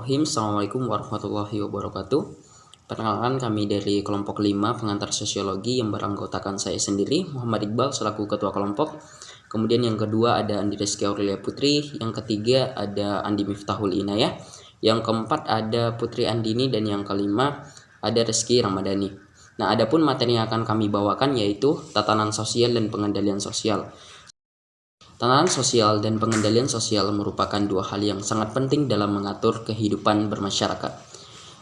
Bismillahirrahmanirrahim. Assalamualaikum warahmatullahi wabarakatuh. Perkenalkan, kami dari kelompok 5 pengantar sosiologi yang beranggotakan saya sendiri, Muhammad Iqbal selaku ketua kelompok. Kemudian yang kedua ada Andi Rizky Aurelia Putri, yang ketiga ada Andi Miftahul Inayah, yang keempat ada Putri Andini, dan yang kelima ada Rizky Ramadhani. Nah, adapun materi yang akan kami bawakan yaitu tatanan sosial dan pengendalian sosial. Tatanan sosial dan pengendalian sosial merupakan dua hal yang sangat penting dalam mengatur kehidupan bermasyarakat.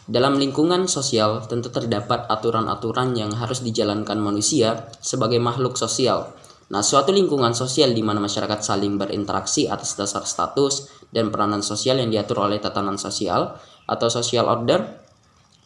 Dalam lingkungan sosial tentu terdapat aturan-aturan yang harus dijalankan manusia sebagai makhluk sosial. Nah, suatu lingkungan sosial di mana masyarakat saling berinteraksi atas dasar status dan peranan sosial yang diatur oleh tatanan sosial atau social order.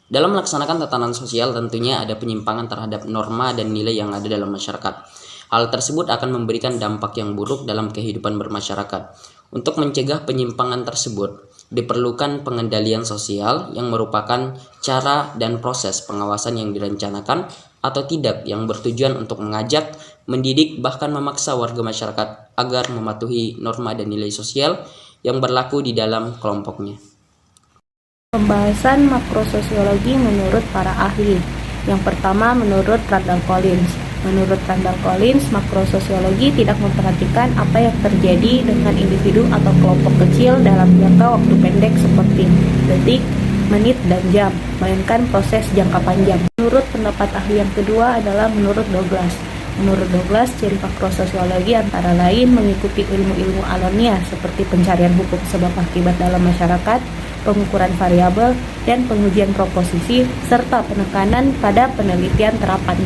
Dalam melaksanakan tatanan sosial tentunya ada penyimpangan terhadap norma dan nilai yang ada dalam masyarakat. Hal tersebut akan memberikan dampak yang buruk dalam kehidupan bermasyarakat. Untuk mencegah penyimpangan tersebut, diperlukan pengendalian sosial yang merupakan cara dan proses pengawasan yang direncanakan atau tidak yang bertujuan untuk mengajak, mendidik, bahkan memaksa warga masyarakat agar mematuhi norma dan nilai sosial yang berlaku di dalam kelompoknya. Pembahasan makrososiologi menurut para ahli. Yang pertama menurut Randall Collins. Menurut Randall Collins, makrososiologi tidak memperhatikan apa yang terjadi dengan individu atau kelompok kecil dalam jangka waktu pendek seperti detik, menit, dan jam, melainkan proses jangka panjang. Menurut pendapat ahli yang kedua adalah menurut Douglas. Menurut Douglas, ciri makrososiologi antara lain mengikuti ilmu-ilmu alamiah seperti pencarian hukum sebab akibat dalam masyarakat, pengukuran variabel, dan pengujian proposisi, serta penekanan pada penelitian terapan.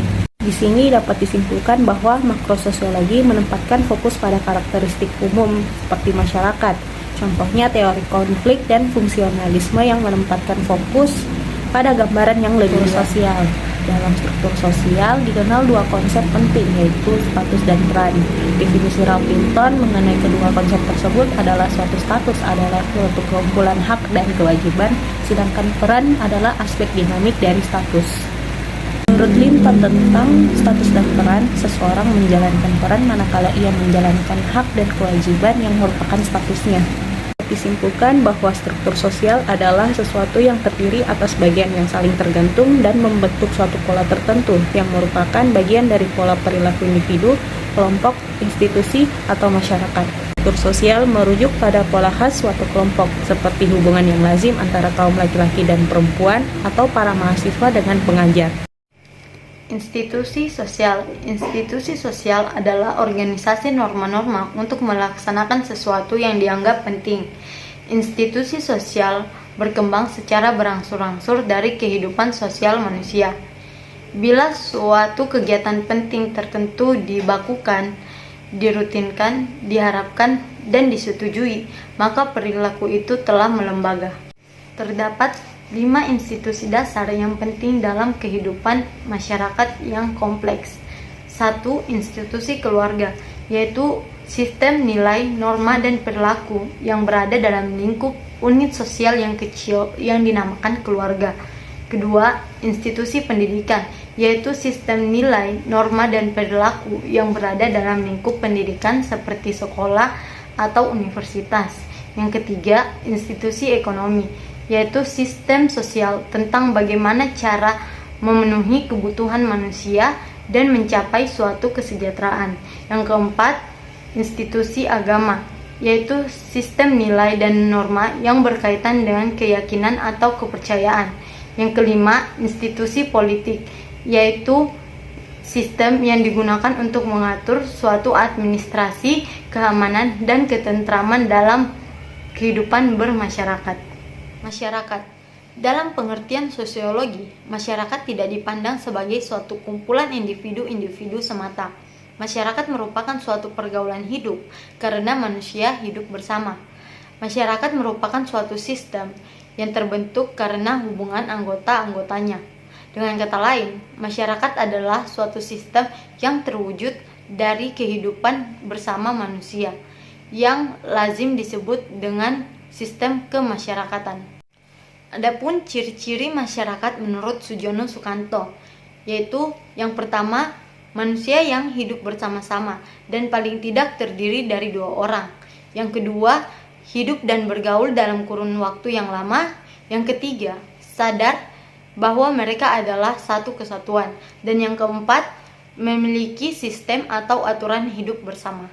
Di sini dapat disimpulkan bahwa makrososiologi menempatkan fokus pada karakteristik umum seperti masyarakat. Contohnya teori konflik dan fungsionalisme yang menempatkan fokus pada gambaran yang lebih sosial. Dalam struktur sosial dikenal dua konsep penting, yaitu status dan peran. Definisi Ralph Linton mengenai kedua konsep tersebut adalah suatu status adalah suatu kumpulan hak dan kewajiban, sedangkan peran adalah aspek dinamik dari status. Menurut Linton tentang status dan peran, seseorang menjalankan peran manakala ia menjalankan hak dan kewajiban yang merupakan statusnya. Disimpulkan bahwa struktur sosial adalah sesuatu yang terdiri atas bagian yang saling tergantung dan membentuk suatu pola tertentu yang merupakan bagian dari pola perilaku individu, kelompok, institusi, atau masyarakat. Struktur sosial merujuk pada pola khas suatu kelompok, seperti hubungan yang lazim antara kaum laki-laki dan perempuan atau para mahasiswa dengan pengajar. Institusi sosial adalah organisasi norma-norma untuk melaksanakan sesuatu yang dianggap penting. Institusi sosial berkembang secara berangsur-angsur dari kehidupan sosial manusia. Bila suatu kegiatan penting tertentu dibakukan, dirutinkan, diharapkan, dan disetujui, maka perilaku itu telah melembaga. Terdapat 5 institusi dasar yang penting dalam kehidupan masyarakat yang kompleks. 1. Institusi keluarga, yaitu sistem nilai, norma, dan perilaku yang berada dalam lingkup unit sosial yang kecil yang dinamakan keluarga. Kedua, institusi pendidikan, yaitu sistem nilai, norma, dan perilaku yang berada dalam lingkup pendidikan seperti sekolah atau universitas. Yang ketiga, institusi ekonomi, yaitu sistem sosial tentang bagaimana cara memenuhi kebutuhan manusia dan mencapai suatu kesejahteraan. Yang keempat, institusi agama, yaitu sistem nilai dan norma yang berkaitan dengan keyakinan atau kepercayaan. Yang kelima, institusi politik, yaitu sistem yang digunakan untuk mengatur suatu administrasi, keamanan, dan ketentraman dalam kehidupan bermasyarakat. Masyarakat. Dalam pengertian sosiologi, masyarakat tidak dipandang sebagai suatu kumpulan individu-individu semata. Masyarakat merupakan suatu pergaulan hidup karena manusia hidup bersama. Masyarakat merupakan suatu sistem yang terbentuk karena hubungan anggota-anggotanya. Dengan kata lain, masyarakat adalah suatu sistem yang terwujud dari kehidupan bersama manusia, yang lazim disebut dengan sistem kemasyarakatan. Adapun ciri-ciri masyarakat menurut Sujono Sukanto, yaitu yang pertama, manusia yang hidup bersama-sama dan paling tidak terdiri dari 2 orang. Yang kedua, hidup dan bergaul dalam kurun waktu yang lama. Yang ketiga, sadar bahwa mereka adalah satu kesatuan. Dan yang keempat, memiliki sistem atau aturan hidup bersama.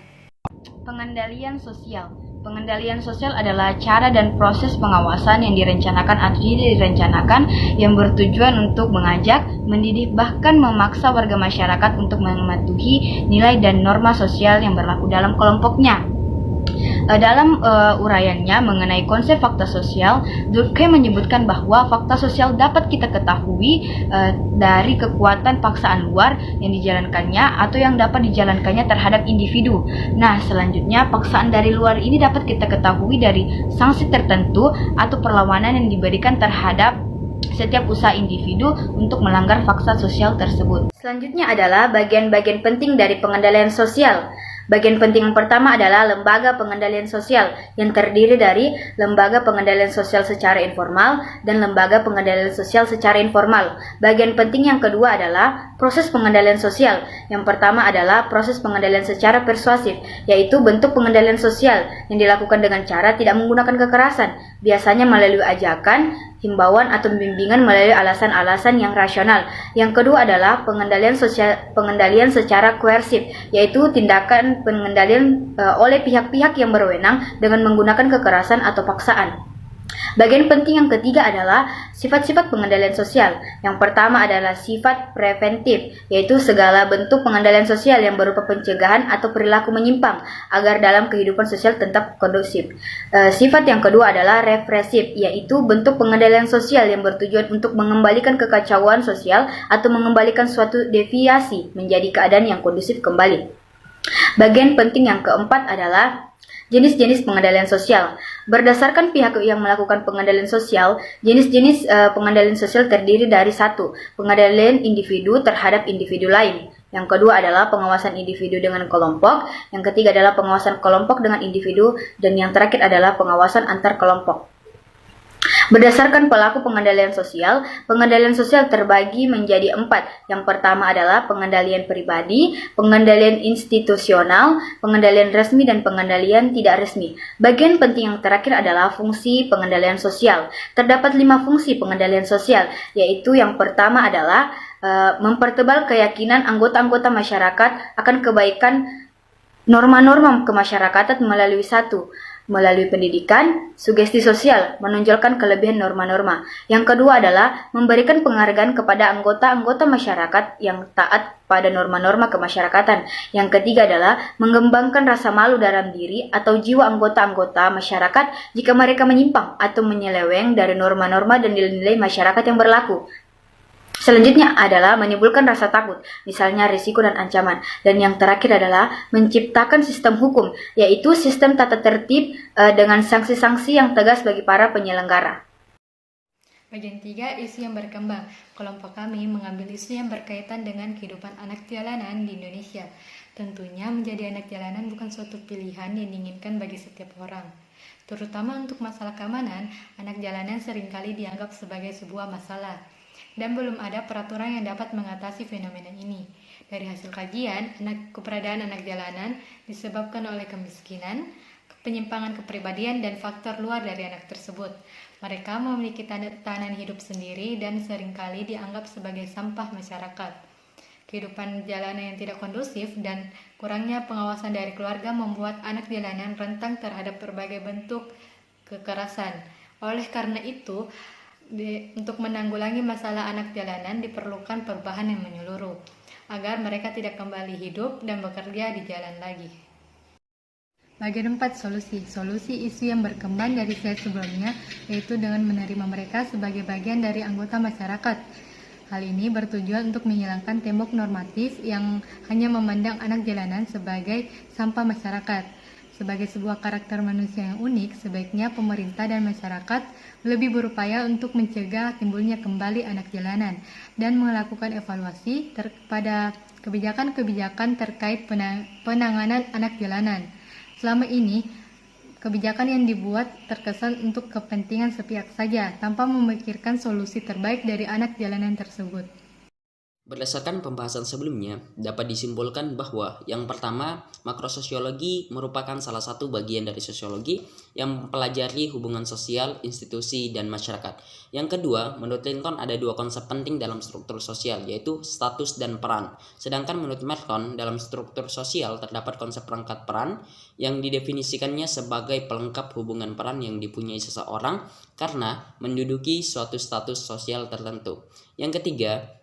Pengendalian sosial. Pengendalian sosial adalah cara dan proses pengawasan yang direncanakan atau tidak direncanakan yang bertujuan untuk mengajak, mendidik, bahkan memaksa warga masyarakat untuk mematuhi nilai dan norma sosial yang berlaku dalam kelompoknya. Dalam uraiannya mengenai konsep fakta sosial, Durkheim menyebutkan bahwa fakta sosial dapat kita ketahui dari kekuatan paksaan luar yang dijalankannya atau yang dapat dijalankannya terhadap individu. Nah, selanjutnya paksaan dari luar ini dapat kita ketahui dari sanksi tertentu atau perlawanan yang diberikan terhadap setiap usaha individu untuk melanggar fakta sosial tersebut. Selanjutnya adalah bagian-bagian penting dari pengendalian sosial. Bagian penting yang pertama adalah lembaga pengendalian sosial yang terdiri dari lembaga pengendalian sosial secara informal dan lembaga pengendalian sosial secara informal. Bagian penting yang kedua adalah proses pengendalian sosial. Yang pertama adalah proses pengendalian secara persuasif, yaitu bentuk pengendalian sosial yang dilakukan dengan cara tidak menggunakan kekerasan, biasanya melalui ajakan, himbauan atau bimbingan melalui alasan-alasan yang rasional. Yang kedua adalah pengendalian secara koersif, yaitu tindakan pengendalian oleh pihak-pihak yang berwenang dengan menggunakan kekerasan atau paksaan. Bagian penting yang ketiga adalah sifat-sifat pengendalian sosial. Yang pertama adalah sifat preventif, yaitu segala bentuk pengendalian sosial yang berupa pencegahan atau perilaku menyimpang agar dalam kehidupan sosial tetap kondusif. Sifat yang kedua adalah represif, yaitu bentuk pengendalian sosial yang bertujuan untuk mengembalikan kekacauan sosial atau mengembalikan suatu deviasi menjadi keadaan yang kondusif kembali. Bagian penting yang keempat adalah jenis-jenis pengendalian sosial. Berdasarkan pihak yang melakukan pengendalian sosial, jenis-jenis pengendalian sosial terdiri dari satu, pengendalian individu terhadap individu lain. Yang kedua adalah pengawasan individu dengan kelompok. Yang ketiga adalah pengawasan kelompok dengan individu. Dan yang terakhir adalah pengawasan antar kelompok. Berdasarkan pelaku pengendalian sosial terbagi menjadi 4. Yang pertama adalah pengendalian pribadi, pengendalian institusional, pengendalian resmi, dan pengendalian tidak resmi. Bagian penting yang terakhir adalah fungsi pengendalian sosial. Terdapat 5 fungsi pengendalian sosial, yaitu yang pertama adalah mempertebal keyakinan anggota-anggota masyarakat akan kebaikan norma-norma kemasyarakatan melalui melalui pendidikan, sugesti sosial, menonjolkan kelebihan norma-norma. Yang kedua adalah memberikan penghargaan kepada anggota-anggota masyarakat yang taat pada norma-norma kemasyarakatan. Yang ketiga adalah mengembangkan rasa malu dalam diri atau jiwa anggota-anggota masyarakat jika mereka menyimpang atau menyeleweng dari norma-norma dan nilai-nilai masyarakat yang berlaku. Selanjutnya adalah menimbulkan rasa takut, misalnya risiko dan ancaman. Dan yang terakhir adalah menciptakan sistem hukum, yaitu sistem tata tertib dengan sanksi-sanksi yang tegas bagi para penyelenggara. Bagian 3, isu yang berkembang. Kelompok kami mengambil isu yang berkaitan dengan kehidupan anak jalanan di Indonesia. Tentunya menjadi anak jalanan bukan suatu pilihan yang diinginkan bagi setiap orang. Terutama untuk masalah keamanan, anak jalanan seringkali dianggap sebagai sebuah masalah. Dan belum ada peraturan yang dapat mengatasi fenomena ini. Dari hasil kajian, keberadaan anak jalanan disebabkan oleh kemiskinan, penyimpangan kepribadian, dan faktor luar dari anak tersebut. Mereka memiliki tatanan hidup sendiri dan seringkali dianggap sebagai sampah masyarakat. Kehidupan jalanan yang tidak kondusif dan kurangnya pengawasan dari keluarga membuat anak jalanan rentan terhadap berbagai bentuk kekerasan. Oleh karena itu, untuk menanggulangi masalah anak jalanan diperlukan perubahan yang menyeluruh agar mereka tidak kembali hidup dan bekerja di jalan lagi. Bagian 4, solusi isu yang berkembang dari slide sebelumnya, yaitu dengan menerima mereka sebagai bagian dari anggota masyarakat. Hal ini bertujuan untuk menghilangkan tembok normatif yang hanya memandang anak jalanan sebagai sampah masyarakat. Sebagai sebuah karakter manusia yang unik, sebaiknya pemerintah dan masyarakat lebih berupaya untuk mencegah timbulnya kembali anak jalanan dan melakukan evaluasi pada kebijakan-kebijakan terkait penanganan anak jalanan. Selama ini, kebijakan yang dibuat terkesan untuk kepentingan sepihak saja tanpa memikirkan solusi terbaik dari anak jalanan tersebut. Berdasarkan pembahasan sebelumnya, dapat disimpulkan bahwa yang pertama, makrososiologi merupakan salah satu bagian dari sosiologi yang mempelajari hubungan sosial, institusi, dan masyarakat. Yang kedua, menurut Linton ada dua konsep penting dalam struktur sosial, yaitu status dan peran. Sedangkan menurut Merton, dalam struktur sosial terdapat konsep perangkat peran yang didefinisikannya sebagai pelengkap hubungan peran yang dipunyai seseorang karena menduduki suatu status sosial tertentu. Yang ketiga,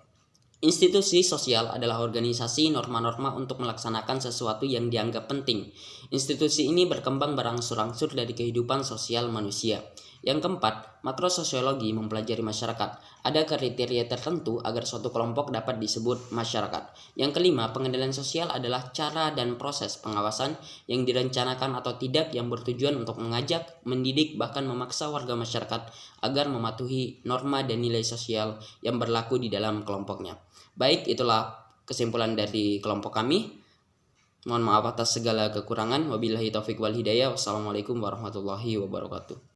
institusi sosial adalah organisasi norma-norma untuk melaksanakan sesuatu yang dianggap penting. Institusi ini berkembang berangsur-angsur dari kehidupan sosial manusia. Yang keempat, makrososiologi mempelajari masyarakat. Ada kriteria tertentu agar suatu kelompok dapat disebut masyarakat. Yang kelima, pengendalian sosial adalah cara dan proses pengawasan yang direncanakan atau tidak yang bertujuan untuk mengajak, mendidik, bahkan memaksa warga masyarakat agar mematuhi norma dan nilai sosial yang berlaku di dalam kelompoknya. Baik, itulah kesimpulan dari kelompok kami. Mohon maaf atas segala kekurangan. Wabillahi taufik wal hidayah. Wassalamualaikum warahmatullahi wabarakatuh.